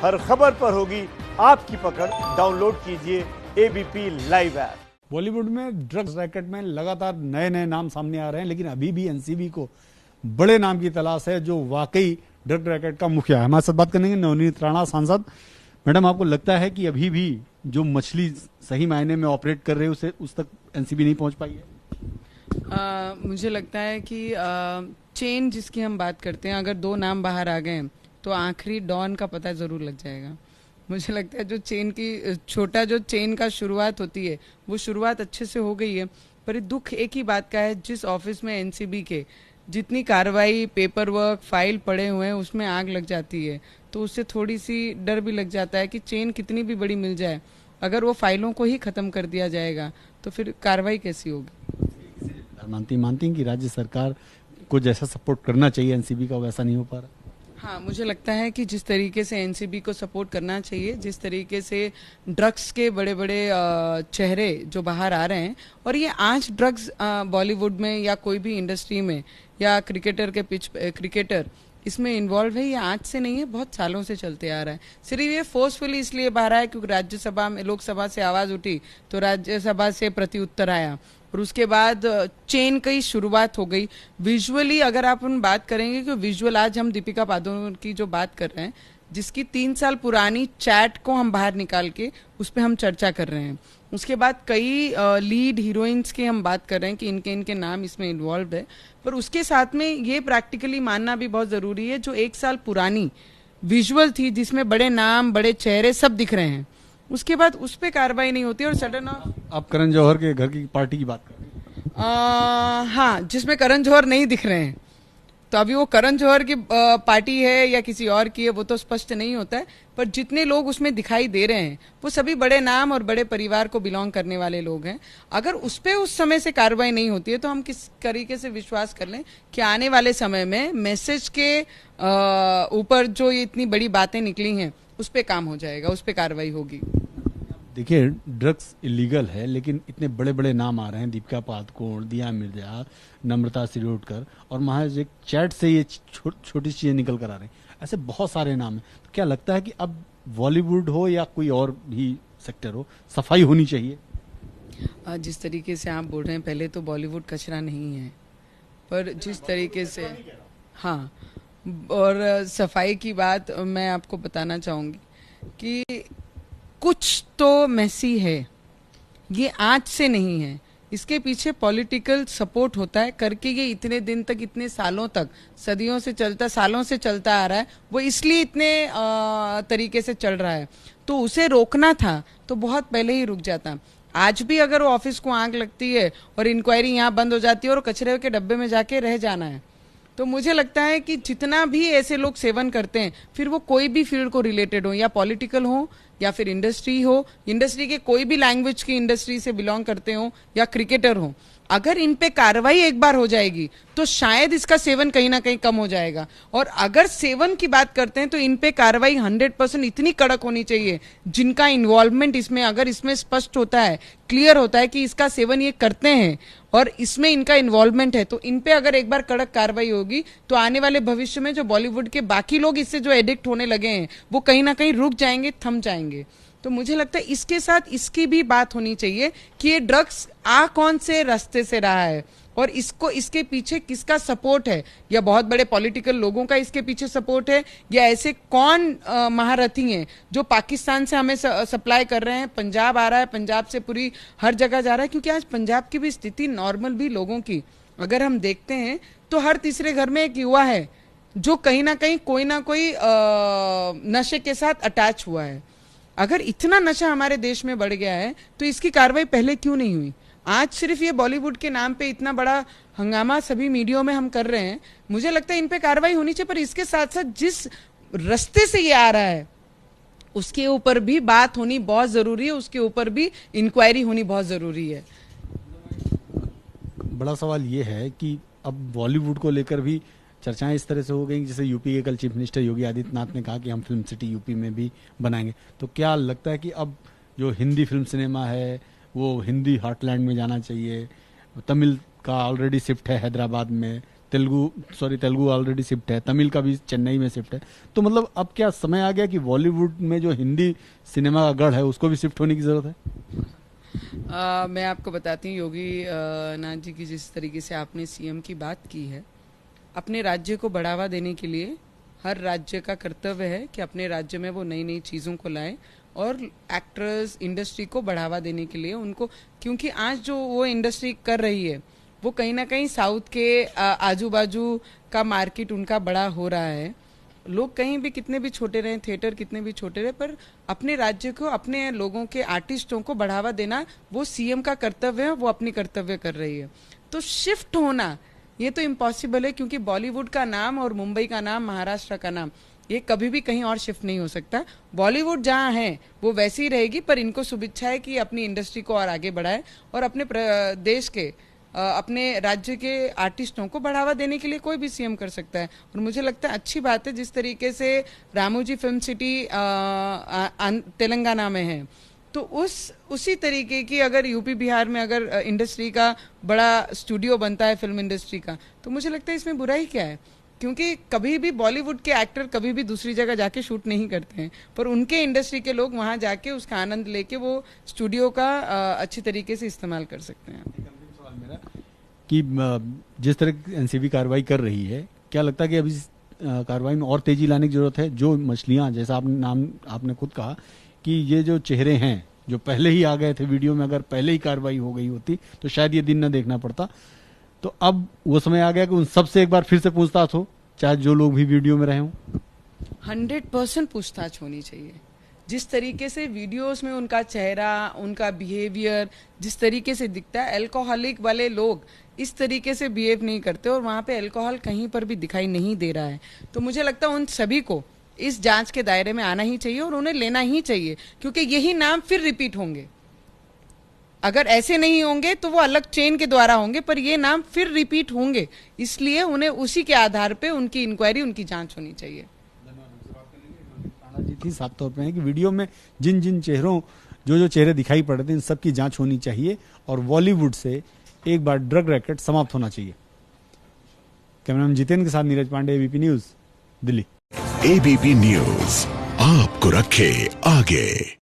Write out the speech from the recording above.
हर खबर पर होगी आपकी पकड़। डाउनलोड कीजिए एबीपी लाइव ऐप। बॉलीवुड में ड्रग्स रैकेट में लगातार नए नए नाम सामने आ रहे हैं, लेकिन अभी भी एनसीबी को बड़े नाम की तलाश है जो वाकई ड्रग रैकेट का मुखिया है। हमारे साथ बात करेंगे नवनीत राणा सांसद। मैडम, आपको लगता है कि अभी भी जो मछली सही मायने में ऑपरेट कर रहे हैं उसे उस तक एनसीबी नहीं पहुंच पाई है? मुझे लगता है कि चेन जिसकी हम बात करते हैं, अगर दो नाम बाहर आ गए तो आखिरी डॉन का पता जरूर लग जाएगा। मुझे लगता है जो चेन की छोटा जो चेन का शुरुआत होती है वो शुरुआत अच्छे से हो गई है, पर दुख एक ही बात का है, जिस ऑफिस में एनसीबी के जितनी कार्रवाई, पेपर वर्क, फाइल पड़े हुए हैं उसमें आग लग जाती है, तो उससे थोड़ी सी डर भी लग जाता है कि चेन कितनी भी बड़ी मिल जाए, अगर वो फाइलों को ही खत्म कर दिया जाएगा तो फिर कार्रवाई कैसी होगी। मानती हैं कि राज्य सरकार को जैसा सपोर्ट करना चाहिए एनसीबी का वैसा नहीं हो पा रहा? हाँ, मुझे लगता है कि जिस तरीके से एनसीबी को सपोर्ट करना चाहिए, जिस तरीके से ड्रग्स के बड़े बड़े चेहरे जो बाहर आ रहे हैं, और ये आज ड्रग्स बॉलीवुड में या कोई भी इंडस्ट्री में या क्रिकेटर के क्रिकेटर इसमें इन्वॉल्व है, ये आज से नहीं है, बहुत सालों से चलते आ रहा है। सिर्फ ये फोर्सफुली इसलिए बाहर आया क्योंकि राज्यसभा में, लोकसभा से आवाज उठी तो राज्यसभा से प्रति उत्तर आया, और उसके बाद चेन की शुरुआत हो गई। विजुअली अगर आप उन बात करेंगे कि विजुअल, आज हम दीपिका पादुकोण की जो बात कर रहे हैं, जिसकी 3 साल पुरानी चैट को हम बाहर निकाल के उस पर हम चर्चा कर रहे हैं, उसके बाद कई लीड हीरोइंस की हम बात कर रहे हैं कि इनके नाम इसमें इन्वॉल्व है, पर उसके साथ में ये प्रैक्टिकली मानना भी बहुत जरूरी है, जो 1 साल पुरानी विजुअल थी जिसमें बड़े नाम, बड़े चेहरे सब दिख रहे हैं, उसके बाद उस पर कार्रवाई नहीं होती और सडन आप करण जौहर के घर की पार्टी की बात कर रहे हैं? हाँ, जिसमें करण जौहर नहीं दिख रहे हैं, तो अभी वो करण जौहर की पार्टी है या किसी और की है वो तो स्पष्ट नहीं होता है, पर जितने लोग उसमें दिखाई दे रहे हैं वो सभी बड़े नाम और बड़े परिवार को बिलोंग करने वाले लोग हैं। अगर उस पर उस समय से कार्रवाई नहीं होती है तो हम किस तरीके से विश्वास कर लें कि आने वाले समय में मैसेज के ऊपर जो ये इतनी बड़ी बातें निकली हैं उस पर काम हो जाएगा, उस पर कार्रवाई होगी। देखिए, ड्रग्स इलीगल है, लेकिन इतने बड़े बड़े नाम आ रहे हैं, दीपिका पादुकोण, दिया मिर्जा, नम्रता सिरोडकर, और महज एक चैट से ये छोटी चीजें निकल कर आ रही हैं। ऐसे बहुत सारे नाम हैं। तो क्या लगता है कि अब बॉलीवुड हो या कोई और भी सेक्टर हो, सफाई होनी चाहिए? जिस तरीके से आप बोल रहे हैं, पहले तो बॉलीवुड कचरा नहीं है, पर जिस तरीके से, हाँ, और सफाई की बात मैं आपको बताना चाहूंगी कि कुछ तो मैसी है, ये आज से नहीं है, इसके पीछे पॉलिटिकल सपोर्ट होता है करके ये इतने दिन तक, इतने सालों तक, सदियों से चलता, सालों से चलता आ रहा है, वो इसलिए इतने तरीके से चल रहा है। तो उसे रोकना था तो बहुत पहले ही रुक जाता। आज भी अगर वो ऑफिस को आग लगती है और इंक्वायरी यहाँ बंद हो जाती है और कचरे के डब्बे में जाके रह जाना है, तो मुझे लगता है कि जितना भी ऐसे लोग सेवन करते हैं, फिर वो कोई भी फील्ड को रिलेटेड हो, या पॉलिटिकल हो या फिर इंडस्ट्री हो, इंडस्ट्री के कोई भी लैंग्वेज की इंडस्ट्री से बिलोंग करते हो या क्रिकेटर हो, अगर इन पे कार्रवाई एक बार हो जाएगी तो शायद इसका सेवन कहीं ना कहीं कम हो जाएगा। और अगर सेवन की बात करते हैं तो इन पे कार्रवाई 100% इतनी कड़क होनी चाहिए, जिनका इन्वॉल्वमेंट इसमें, अगर इसमें स्पष्ट होता है, क्लियर होता है कि इसका सेवन ये करते हैं और इसमें इनका इन्वॉल्वमेंट है, तो इन पे अगर एक बार कड़क कार्रवाई होगी तो आने वाले भविष्य में जो बॉलीवुड के बाकी लोग इससे जो एडिक्ट होने लगे हैं वो कहीं ना कहीं रुक जाएंगे, थम जाएंगे। तो मुझे लगता है इसके साथ इसकी भी बात होनी चाहिए कि ये ड्रग्स आ कौन से रास्ते से रहा है और इसको, इसके पीछे किसका सपोर्ट है, या बहुत बड़े पॉलिटिकल लोगों का इसके पीछे सपोर्ट है, या ऐसे कौन महारथी हैं जो पाकिस्तान से हमें सप्लाई कर रहे हैं, पंजाब आ रहा है, पंजाब से पूरी हर जगह जा रहा है। क्योंकि आज पंजाब की भी स्थिति, नॉर्मल भी लोगों की अगर हम देखते हैं तो हर तीसरे घर में एक युवा है जो कहीं ना कहीं कोई ना कोई नशे के साथ अटैच हुआ है। अगर इतना नशा हमारे देश में बढ़ गया है तो इसकी कार्रवाई पहले क्यों नहीं हुई? आज सिर्फ ये बॉलीवुड के नाम पे इतना बड़ा हंगामा सभी मीडिया में हम कर रहे हैं, मुझे लगता है इन पे कार्रवाई होनी चाहिए, पर इसके साथ साथ जिस रास्ते से ये आ रहा है उसके ऊपर भी बात होनी बहुत जरूरी है, उसके ऊपर भी इंक्वायरी होनी बहुत जरूरी है। बड़ा सवाल ये है कि अब बॉलीवुड को लेकर भी चर्चाएं इस तरह से हो गई, जैसे यूपी के कल चीफ मिनिस्टर योगी आदित्यनाथ ने कहा कि हम फिल्म सिटी यूपी में भी बनाएंगे। तो क्या लगता है कि अब जो हिंदी फिल्म सिनेमा है वो हिंदी हार्टलैंड में जाना चाहिए? तमिल का ऑलरेडी शिफ्ट है हैदराबाद में, तेलुगु ऑलरेडी शिफ्ट है, तमिल का भी चेन्नई में शिफ्ट है। तो मतलब अब क्या समय आ गया कि बॉलीवुड में जो हिंदी सिनेमा का गढ़ है उसको भी शिफ्ट होने की जरूरत है? मैं आपको बताती हूँ योगी नाथ जी की जिस तरीके से आपने सीएम की बात की है, अपने राज्य को बढ़ावा देने के लिए हर राज्य का कर्तव्य है कि अपने राज्य में वो नई नई चीज़ों को लाए और एक्टर्स इंडस्ट्री को बढ़ावा देने के लिए उनको, क्योंकि आज जो वो इंडस्ट्री कर रही है वो कहीं ना कहीं साउथ के आजू बाजू का मार्केट उनका बड़ा हो रहा है। लोग कहीं भी कितने भी छोटे रहे, थिएटर कितने भी छोटे रहे, पर अपने राज्य को, अपने लोगों के आर्टिस्टों को बढ़ावा देना वो सीएम का कर्तव्य है, वो अपनी कर्तव्य कर रही है। तो शिफ्ट होना ये तो इम्पॉसिबल है, क्योंकि बॉलीवुड का नाम और मुंबई का नाम, महाराष्ट्र का नाम, ये कभी भी कहीं और शिफ्ट नहीं हो सकता। बॉलीवुड जहाँ है वो वैसी ही रहेगी, पर इनको शुभेच्छा है कि अपनी इंडस्ट्री को और आगे बढ़ाए और अपने देश के अपने राज्य के आर्टिस्टों को बढ़ावा देने के लिए कोई भी सीएम कर सकता है। और मुझे लगता है अच्छी बात है जिस तरीके से रामोजी फिल्म सिटी तेलंगाना में है, तो उसी तरीके की अगर यूपी बिहार में अगर इंडस्ट्री का बड़ा स्टूडियो बनता है फिल्म इंडस्ट्री का, तो मुझे लगता है इसमें बुराई क्या है। क्योंकि कभी भी बॉलीवुड के एक्टर कभी भी दूसरी जगह जाके शूट नहीं करते हैं, पर उनके इंडस्ट्री के लोग वहां जाके उसका आनंद लेके वो स्टूडियो का अच्छी तरीके से इस्तेमाल कर सकते हैं। मेरा कि जिस तरह एनसीबी कार्रवाई कर रही है, क्या लगता है कि अभी कार्रवाई में और तेजी लाने की जरूरत है? जो मछलियां, जैसा आपने खुद कहा कि ये जो चेहरे हैं जो पहले ही आ गए थे वीडियो में, अगर पहले ही कार्रवाई हो गई होती तो शायद ये दिन न देखना पड़ता। तो अब वो समय आ गया कि उन सबसे एक बार फिर से पूछताछ हो, चाहे जो लोग भी वीडियो में रहे हों। 100% पूछताछ होनी चाहिए। जिस तरीके से वीडियोस में उनका चेहरा, उनका बिहेवियर जिस तरीके से दिखता है, अल्कोहलिक वाले लोग इस तरीके से बिहेव नहीं करते और वहां पे अल्कोहल कहीं पर भी दिखाई नहीं दे रहा है। तो मुझे लगता है उन सभी को इस जांच के दायरे में आना ही चाहिए और उन्हें लेना ही चाहिए, क्योंकि यही नाम फिर रिपीट होंगे। अगर ऐसे नहीं होंगे तो वो अलग चेन के द्वारा होंगे, पर ये नाम फिर रिपीट होंगे, इसलिए उन्हें उसी के आधार पे उनकी इंक्वायरी, उनकी जांच होनी चाहिए। जी थी साफ तौर पे है कि वीडियो में जिन जिन चेहरों, जो चेहरे दिखाई पड़ रहे थे, इन सबकी जांच होनी चाहिए और बॉलीवुड से एक बार ड्रग रैकेट समाप्त होना चाहिए। कैमरामैन जितेंद्र के साथ Neeraj Pandey, ABP news, Delhi. ABP news आपको रखे आगे।